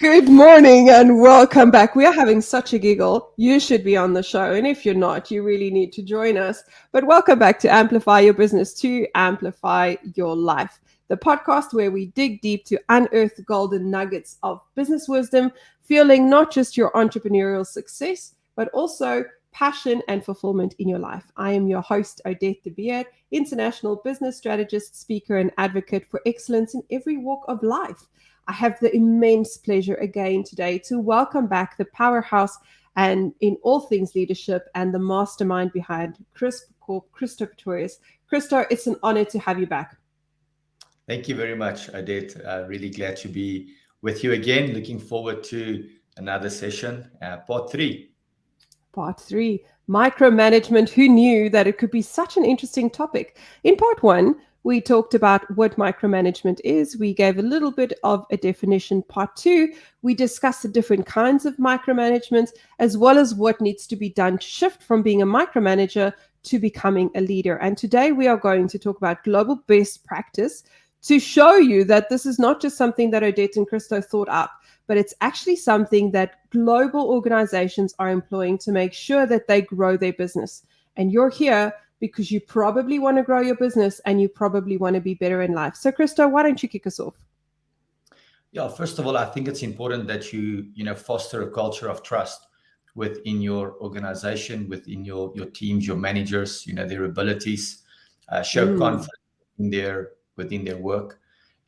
Good morning and welcome back. We are having such a giggle. You should be on the show. And if you're not, you really need to join us. But welcome back to Amplify Your Business to Amplify Your Life, the podcast where we dig deep to unearth golden nuggets of business wisdom, fueling not just your entrepreneurial success, but also passion and fulfillment in your life. I am your host, Odette, international business strategist, speaker, and advocate for excellence in every walk of life. I have the immense pleasure again today to welcome back the powerhouse and in all things leadership and the mastermind behind Crisp Corp, Christo Pretorius. Christo, it's an honor to have you back. Thank you very much, Odette. Really glad to be with you again. Looking forward to another session, part 3. Part 3, micromanagement. Who knew that it could be such an interesting topic? In part 1, we talked about what micromanagement is. We gave a little bit of a definition. Part 2, we discussed the different kinds of micromanagement, as well as what needs to be done to shift from being a micromanager to becoming a leader. And today we are going to talk about global best practice to show you that this is not just something that Odette and Christo thought up, but it's actually something that global organizations are employing to make sure that they grow their business. And you're here because you probably want to grow your business and you probably want to be better in life. So, Christo, why don't you kick us off? Yeah, first of all, I think it's important that you foster a culture of trust within your organization, within your teams, your managers, their abilities, show confidence within their work.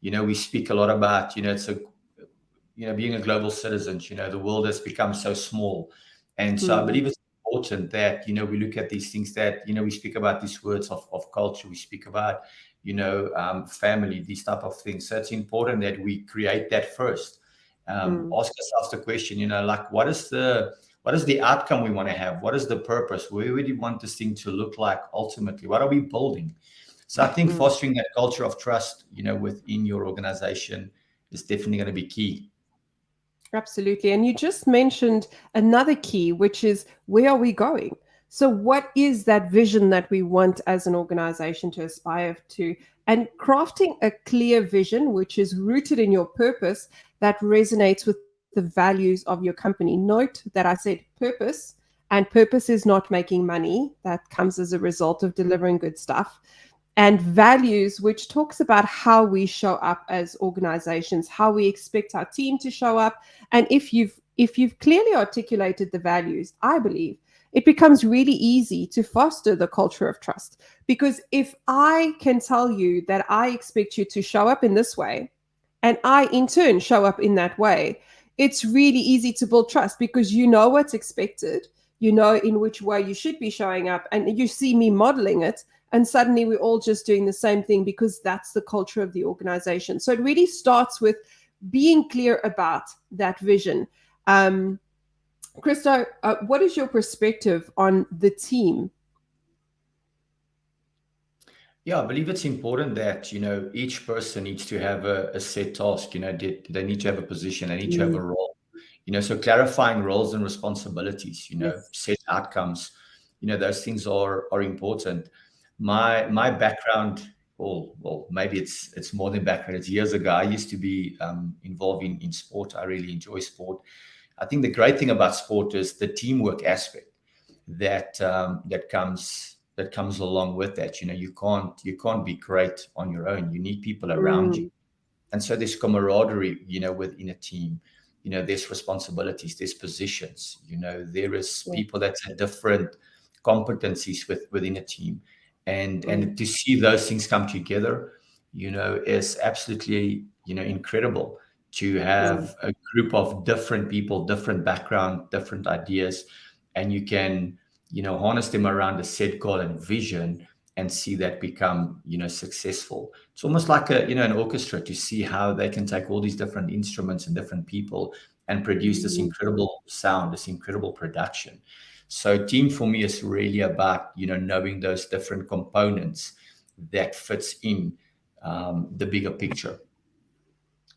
We speak a lot about, being a global citizen. The world has become so small. And so I believe it's important that, we look at these things that, we speak about these words of culture, we speak about, family, these type of things. So it's important that we create that first. Ask ourselves the question, what is the outcome we want to have? What is the purpose? Where do we want this thing to look like ultimately? What are we building? So I think fostering that culture of trust, within your organization is definitely going to be key. Absolutely. And you just mentioned another key, which is where are we going? So what is that vision that we want as an organization to aspire to? And crafting a clear vision, which is rooted in your purpose, that resonates with the values of your company. Note that I said purpose, and purpose is not making money. That comes as a result of delivering good stuff. And values, which talks about how we show up as organizations, how we expect our team to show up. And if you've clearly articulated the values, I believe it becomes really easy to foster the culture of trust. Because if I can tell you that I expect you to show up in this way, and I in turn show up in that way, it's really easy to build trust because you know what's expected, you know in which way you should be showing up, and you see me modeling it. And suddenly we're all just doing the same thing because that's the culture of the organization. So it really starts with being clear about that vision. Christo, what is your perspective on the team? Yeah, I believe it's important that, each person needs to have a set task, they need to have a position, they need to have a role, so clarifying roles and responsibilities, set outcomes, those things are important. My background, well, maybe it's more than background. It's years ago. I used to be involved in sport. I really enjoy sport. I think the great thing about sport is the teamwork aspect that comes along with that. You can't be great on your own. You need people around you, and so there's camaraderie. Within a team. There's responsibilities. There's positions. There is people that have different competencies within a team. And to see those things come together, is absolutely, incredible to have a group of different people, different background, different ideas, and you can, harness them around a set goal and vision and see that become, successful. It's almost like an orchestra to see how they can take all these different instruments and different people and produce this incredible sound, this incredible production. So team for me is really about, knowing those different components that fits in the bigger picture.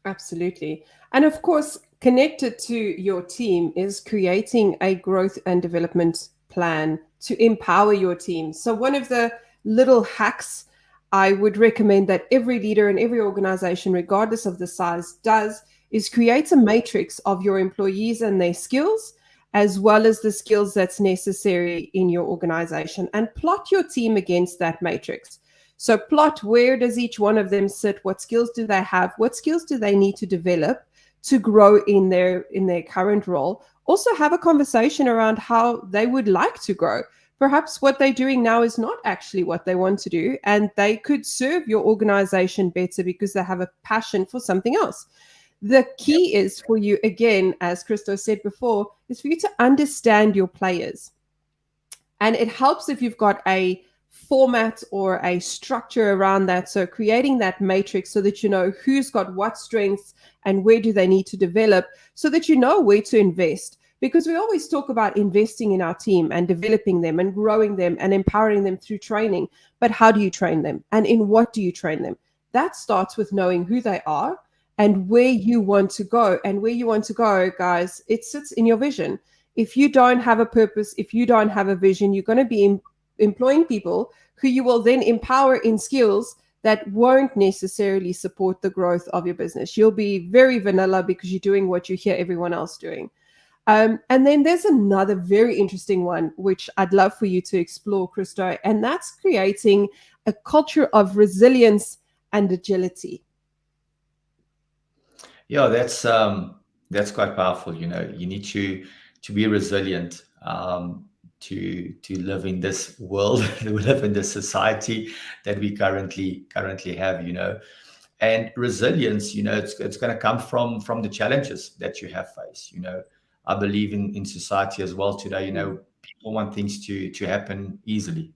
Absolutely. And of course, connected to your team is creating a growth and development plan to empower your team. So one of the little hacks I would recommend that every leader in every organization, regardless of the size, does is create a matrix of your employees and their skills, as well as the skills that's necessary in your organization, and plot your team against that matrix. So plot, where does each one of them sit? What skills do they have? What skills do they need to develop to grow in their current role? Also have a conversation around how they would like to grow. Perhaps what they're doing now is not actually what they want to do, and they could serve your organization better because they have a passion for something else. The key is for you, again, as Christo said before, is for you to understand your players. And it helps if you've got a format or a structure around that. So creating that matrix so that you know who's got what strengths and where do they need to develop, so that you know where to invest. Because we always talk about investing in our team and developing them and growing them and empowering them through training. But how do you train them? And in what do you train them? That starts with knowing who they are and where you want to go. And where you want to go, guys, it sits in your vision. If you don't have a purpose, if you don't have a vision, you're going to be employing people who you will then empower in skills that won't necessarily support the growth of your business. You'll be very vanilla because you're doing what you hear everyone else doing. And then there's another very interesting one, which I'd love for you to explore, Christo, and that's creating a culture of resilience and agility. Yeah, that's quite powerful. You need to be resilient, to live in this world, to live in this society that we currently have. And resilience, it's going to come from the challenges that you have faced. I believe in society as well today. People want things to happen easily.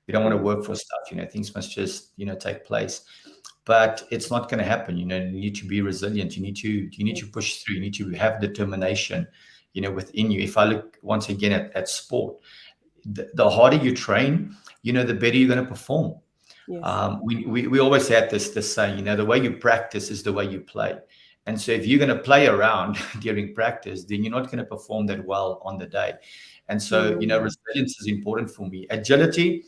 We don't want to work for stuff. Things must just take place. But it's not going to happen. You need to be resilient. You need to push through. You need to have determination, within you. If I look once again at sport, the harder you train, the better you're going to perform. Yes. We always had this saying, the way you practice is the way you play. And so if you're going to play around during practice, then you're not going to perform that well on the day. And so, resilience is important for me. Agility,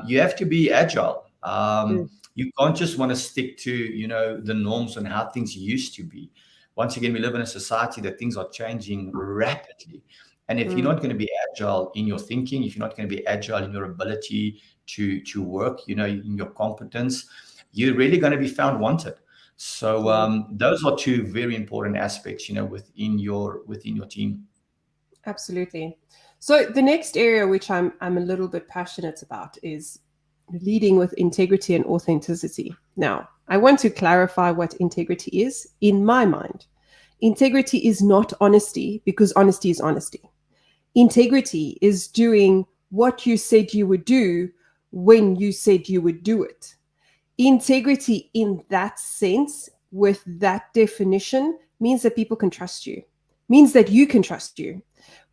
you have to be agile. You can't just want to stick to, the norms and how things used to be. Once again, we live in a society that things are changing rapidly. And if you're not going to be agile in your thinking, if you're not going to be agile in your ability to work, in your competence, you're really going to be found wanted. So those are two very important aspects, within your team. Absolutely. So the next area which I'm a little bit passionate about is leading with integrity and authenticity. Now, I want to clarify what integrity is. In my mind, integrity is not honesty, because honesty is honesty. Integrity is doing what you said you would do when you said you would do it. Integrity in that sense, with that definition, means that people can trust you, means that you can trust you.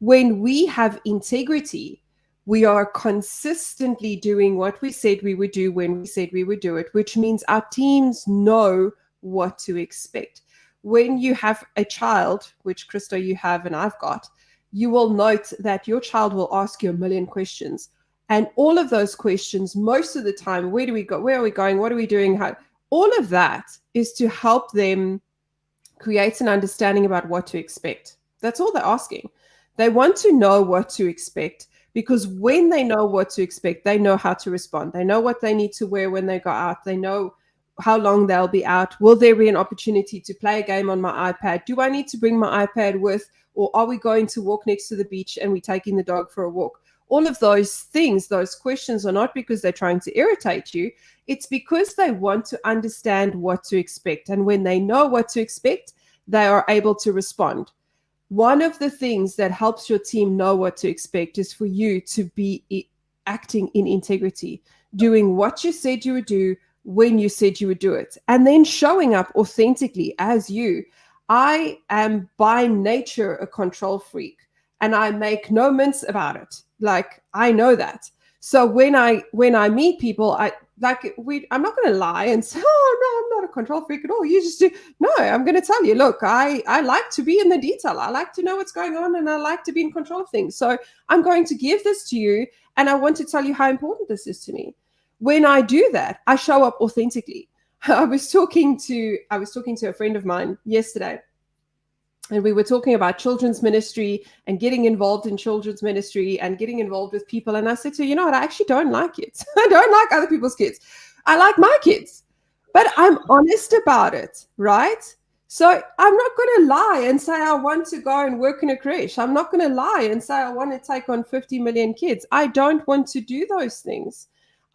When we have integrity, we are consistently doing what we said we would do when we said we would do it, which means our teams know what to expect. When you have a child, which Christo you have and I've got, you will note that your child will ask you a million questions. And all of those questions, most of the time, where do we go? Where are we going? What are we doing? How? All of that is to help them create an understanding about what to expect. That's all they're asking. They want to know what to expect, because when they know what to expect, they know how to respond. They know what they need to wear when they go out. They know how long they'll be out. Will there be an opportunity to play a game on my iPad? Do I need to bring my iPad with? Or are we going to walk next to the beach and we're taking the dog for a walk? All of those things, those questions are not because they're trying to irritate you. It's because they want to understand what to expect. And when they know what to expect, they are able to respond. One of the things that helps your team know what to expect is for you to be acting in integrity, doing what you said you would do when you said you would do it, and then showing up authentically as you. I am by nature a control freak, and I make no mince about it. Like, I know that. So when I meet people, I'm not going to lie and say, oh, no, I'm not a control freak at all. You just do. No, I'm going to tell you, look, I like to be in the detail. I like to know what's going on, and I like to be in control of things. So I'm going to give this to you, and I want to tell you how important this is to me. When I do that, I show up authentically. I was talking to a friend of mine yesterday, and we were talking about children's ministry and getting involved in children's ministry and getting involved with people. And I said to her, you know what, I actually don't like kids. I don't like other people's kids. I like my kids, but I'm honest about it, right? So I'm not going to lie and say I want to go and work in a creche. I'm not going to lie and say I want to take on 50 million kids. I don't want to do those things.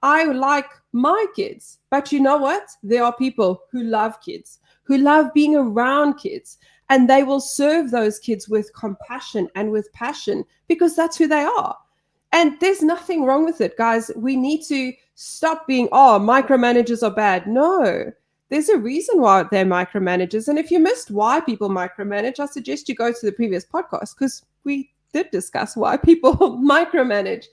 I like my kids. But you know what? There are people who love kids, who love being around kids, and they will serve those kids with compassion and with passion because that's who they are. And there's nothing wrong with it, guys. We need to stop being, oh, micromanagers are bad. No, there's a reason why they're micromanagers. And if you missed why people micromanage, I suggest you go to the previous podcast because we did discuss why people micromanage.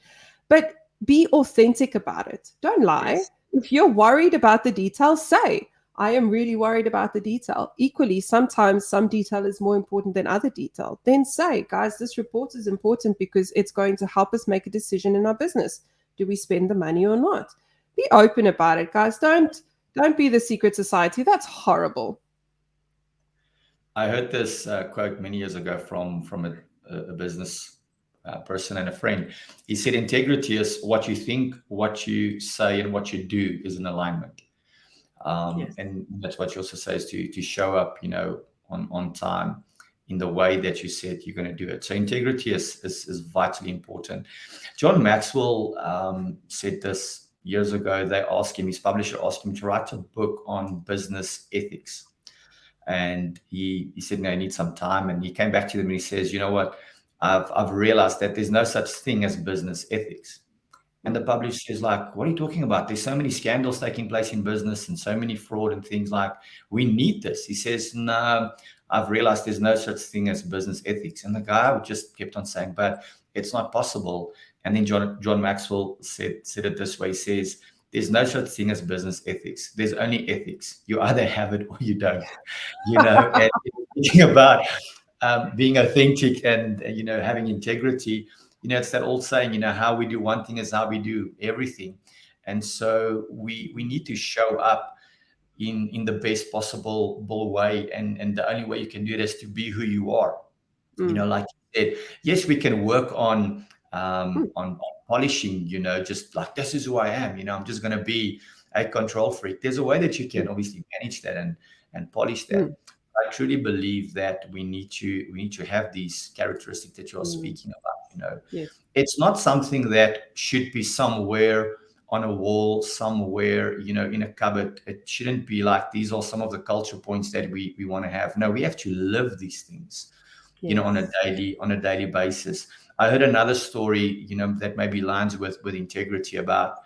But be authentic about it. Don't lie. Yes. If you're worried about the details, say, I am really worried about the detail. Equally, sometimes some detail is more important than other detail. Then say, guys, this report is important because it's going to help us make a decision in our business. Do we spend the money or not? Be open about it, guys. Don't be the secret society. That's horrible. I heard this quote many years ago from a business person and a friend. He said, integrity is what you think, what you say, and what you do is in alignment. Yes. And that's what you also say is to show up, on time in the way that you said you're going to do it. So integrity is vitally important. John Maxwell said this years ago. His publisher asked him to write a book on business ethics. And he said, no, I need some time. And he came back to them and he says, you know what, I've realized that there's no such thing as business ethics. And the publisher is like, what are you talking about? There's so many scandals taking place in business and so many fraud and things, like, we need this. He says, no, I've realized there's no such thing as business ethics. And the guy just kept on saying, but it's not possible. And then John Maxwell said it this way. He says, there's no such thing as business ethics. There's only ethics. You either have it or you don't. And thinking about being authentic and, having integrity, it's that old saying, how we do one thing is how we do everything. And so we need to show up in the best possible way. And the only way you can do it is to be who you are. Like you said, yes, we can work on polishing, just like, this is who I am, I'm just going to be a control freak. There's a way that you can obviously manage that and polish that. I truly believe that we need to have these characteristics that you are speaking about. Yes. It's not something that should be somewhere on a wall, somewhere, in a cupboard. It shouldn't be like, these are some of the culture points that we want to have. No, we have to live these things, on a daily basis. I heard another story, that maybe lines with integrity about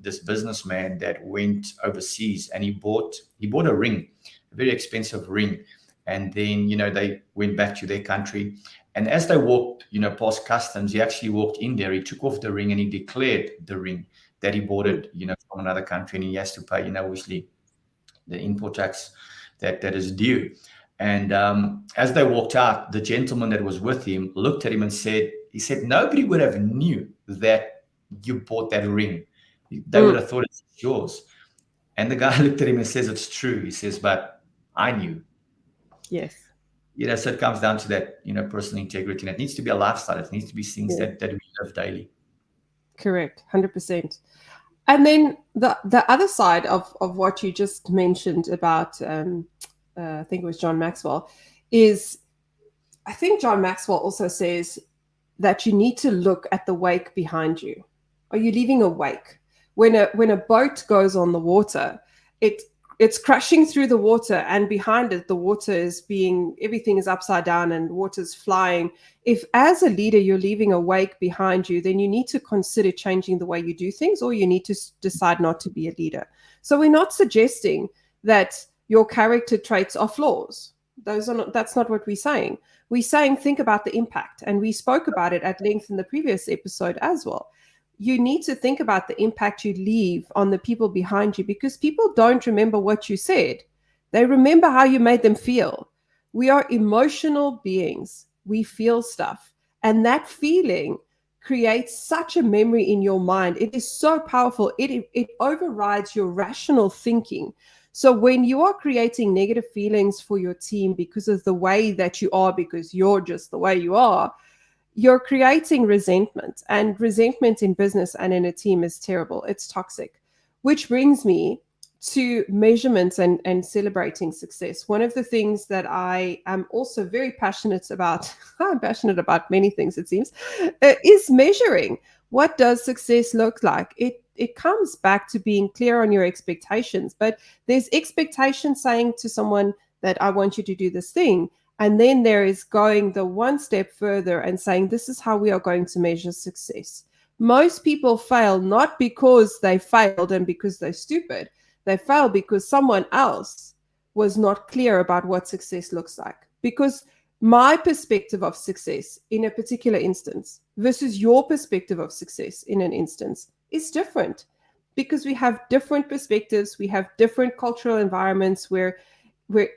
this businessman that went overseas and he bought a ring, a very expensive ring. And then, they went back to their country. And as they walked, past customs, he actually walked in there. He took off the ring and he declared the ring that he bought it, from another country. And he has to pay, obviously the import tax that is due. And as they walked out, the gentleman that was with him looked at him and said, nobody would have knew that you bought that ring. They would have thought it's yours. And the guy looked at him and says, it's true. He says, but I knew. Yes. So it comes down to that, personal integrity. And it needs to be a lifestyle. It needs to be things that we live daily. Correct. 100%. And then the other side of what you just mentioned about, I think it was John Maxwell, is I think John Maxwell also says that you need to look at the wake behind you. Are you leaving a wake? When a boat goes on the water, it's crashing through the water, and behind it, the water is everything is upside down and water's flying. If as a leader, you're leaving a wake behind you, then you need to consider changing the way you do things, or you need to decide not to be a leader. So we're not suggesting that your character traits are flaws. That's not what we're saying. We're saying, think about the impact. And we spoke about it at length in the previous episode as well. You need to think about the impact you leave on the people behind you, because people don't remember what you said. They remember how you made them feel. We are emotional beings. We feel stuff. And that feeling creates such a memory in your mind. It is so powerful. It overrides your rational thinking. So when you are creating negative feelings for your team because of the way that you are, because you're just the way you are, you're creating resentment. And resentment in business and in a team is terrible. It's toxic. Which brings me to measurements and celebrating success. One of the things that I am also very passionate about, I'm passionate about many things, it seems, is measuring. What does success look like? It comes back to being clear on your expectations, but there's expectation saying to someone that I want you to do this thing. And then there is going the one step further and saying, this is how we are going to measure success. Most people fail not because they failed and because they're stupid. They fail because someone else was not clear about what success looks like. Because my perspective of success in a particular instance versus your perspective of success in an instance is different, because we have different perspectives. We have different cultural environments where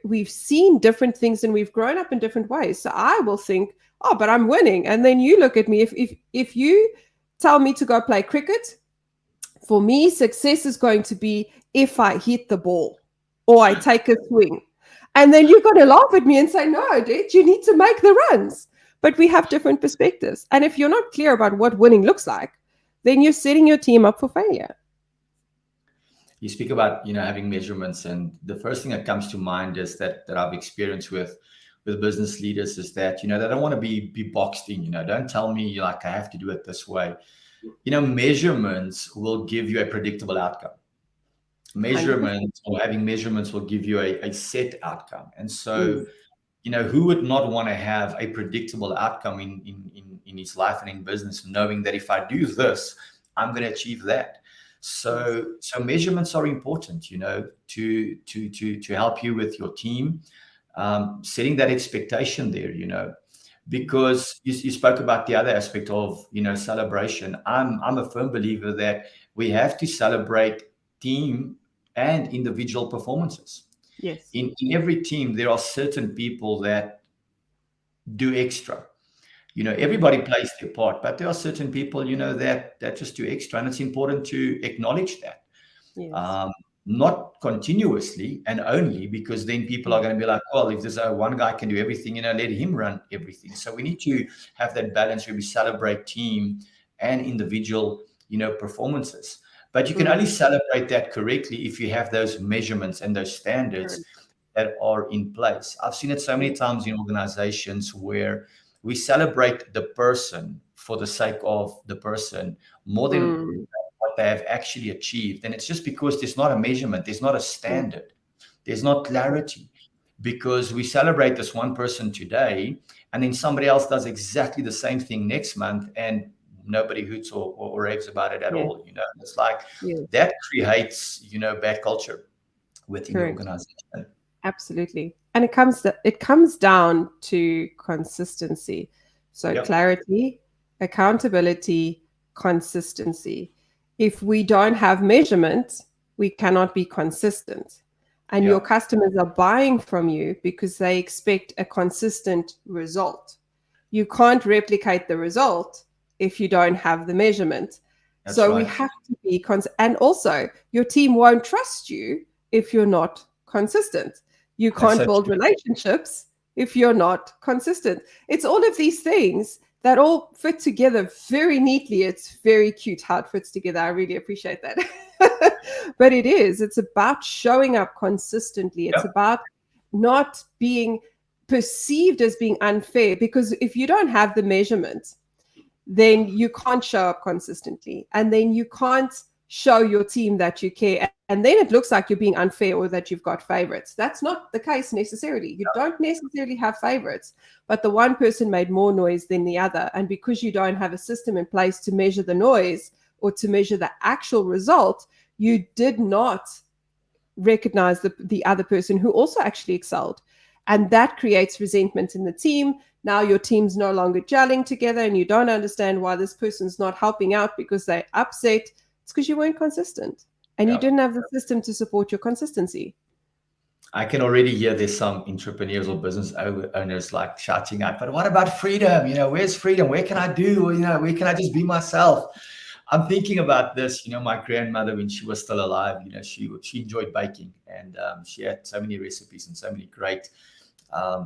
we've seen different things and we've grown up in different ways. So I will think, oh, but I'm winning. And then you look at me, if you tell me to go play cricket, for me, success is going to be if I hit the ball or I take a swing. And then you're going to laugh at me and say, no, Odette, you need to make the runs. But we have different perspectives. And if you're not clear about what winning looks like, then you're setting your team up for failure. You speak about, having measurements, and the first thing that comes to mind is that I've experienced with business leaders is that, they don't want to be boxed in. Don't tell me like I have to do it this way. Measurements will give you a predictable outcome. Measurements or having measurements will give you a set outcome. And so, who would not want to have a predictable outcome in his life and in business, knowing that if I do this, I'm going to achieve that. So measurements are important, to help you with your team, setting that expectation there, because you spoke about the other aspect of, celebration. I'm a firm believer that we have to celebrate team and individual performances. Yes. In every team, there are certain people that do extra. Everybody plays their part, but there are certain people, that just do extra, and it's important to acknowledge that. Yes. Not continuously and only, because then people are going to be like, well, if there's one guy can do everything, let him run everything. So we need to have that balance where we celebrate team and individual, performances. But you can only celebrate that correctly if you have those measurements and those standards that are in place. I've seen it so many times in organizations where we celebrate the person for the sake of the person more than what they have actually achieved. And it's just because there's not a measurement, there's not a standard, there's not clarity, because we celebrate this one person today and then somebody else does exactly the same thing next month and nobody hoots or raves about it at all. It's like that creates, bad culture within the organization. Absolutely. And it comes down to consistency. So clarity, accountability, consistency. If we don't have measurement, we cannot be consistent. And your customers are buying from you because they expect a consistent result. You can't replicate the result if you don't have the measurement. We have to be and also your team won't trust you if you're not consistent. You can't build relationships if you're not consistent. It's all of these things that all fit together very neatly. It's very cute how it fits together. I really appreciate that. But it's about showing up consistently. It's about not being perceived as being unfair, because if you don't have the measurement, then you can't show up consistently. And then you can't show your team that you care. And then it looks like you're being unfair or that you've got favorites. That's not the case necessarily. You don't necessarily have favorites, but the one person made more noise than the other. And because you don't have a system in place to measure the noise or to measure the actual result, you did not recognize the other person who also actually excelled. And that creates resentment in the team. Now your team's no longer gelling together and you don't understand why this person's not helping out because they're upset. It's because you weren't consistent and you didn't have the system to support your consistency. I can already hear there's some entrepreneurs or business owners like shouting out, but what about freedom? Where's freedom? Where can I do? Where can I just be myself? I'm thinking about this. My grandmother, when she was still alive, she enjoyed baking, and she had so many recipes and so many great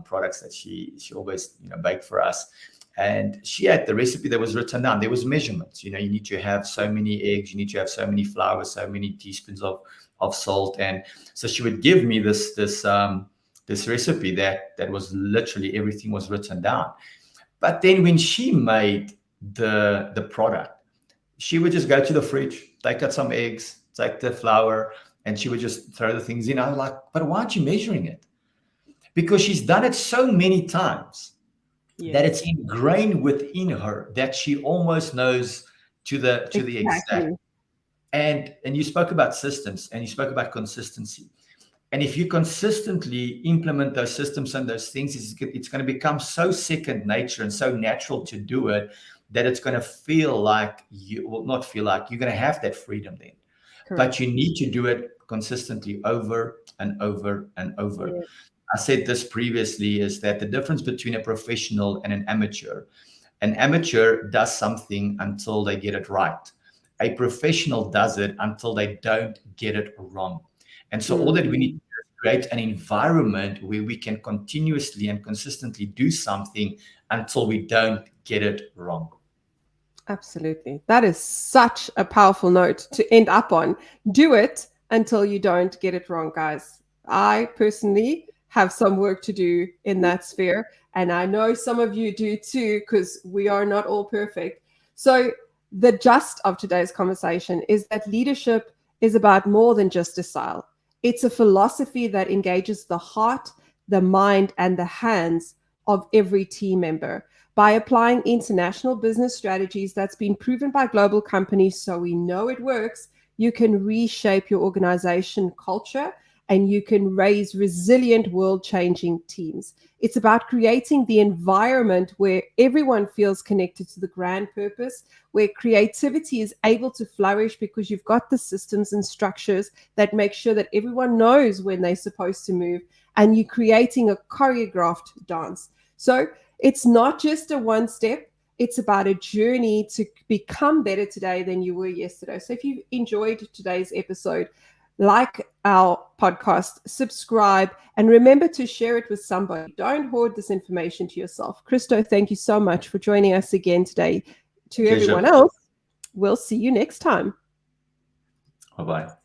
products that she always baked for us. And she had the recipe that was written down. There was measurements. You need to have so many eggs, you need to have so many flour, so many teaspoons of salt. And so she would give me this recipe that was literally everything was written down. But then when she made the product, she would just go to the fridge, take out some eggs, take the flour, and she would just throw the things in. I was like, but why aren't you measuring it? Because she's done it so many times that it's ingrained within her that she almost knows to the exact. And you spoke about systems, and you spoke about consistency. And if you consistently implement those systems and those things, it's going to become so second nature and so natural to do it that it's going to feel like you will not feel like you're going to have that freedom then. Correct. But you need to do it consistently over and over and over. Yeah. I said this previously, is that the difference between a professional and an amateur does something until they get it right. A professional does it until they don't get it wrong. And so all that we need to do is create an environment where we can continuously and consistently do something until we don't get it wrong. Absolutely. That is such a powerful note to end up on. Do it until you don't get it wrong, guys. I personally have some work to do in that sphere. And I know some of you do too, because we are not all perfect. So the gist of today's conversation is that leadership is about more than just a style. It's a philosophy that engages the heart, the mind, and the hands of every team member. By applying international business strategies that's been proven by global companies, so we know it works, you can reshape your organization culture and you can raise resilient, world-changing teams. It's about creating the environment where everyone feels connected to the grand purpose, where creativity is able to flourish because you've got the systems and structures that make sure that everyone knows when they're supposed to move, and you're creating a choreographed dance. So it's not just a one step, it's about a journey to become better today than you were yesterday. So if you enjoyed today's episode, like our podcast, subscribe, and remember to share it with somebody. Don't hoard this information to yourself. Christo, thank you so much for joining us again today. To everyone else, we'll see you next time. Bye-bye.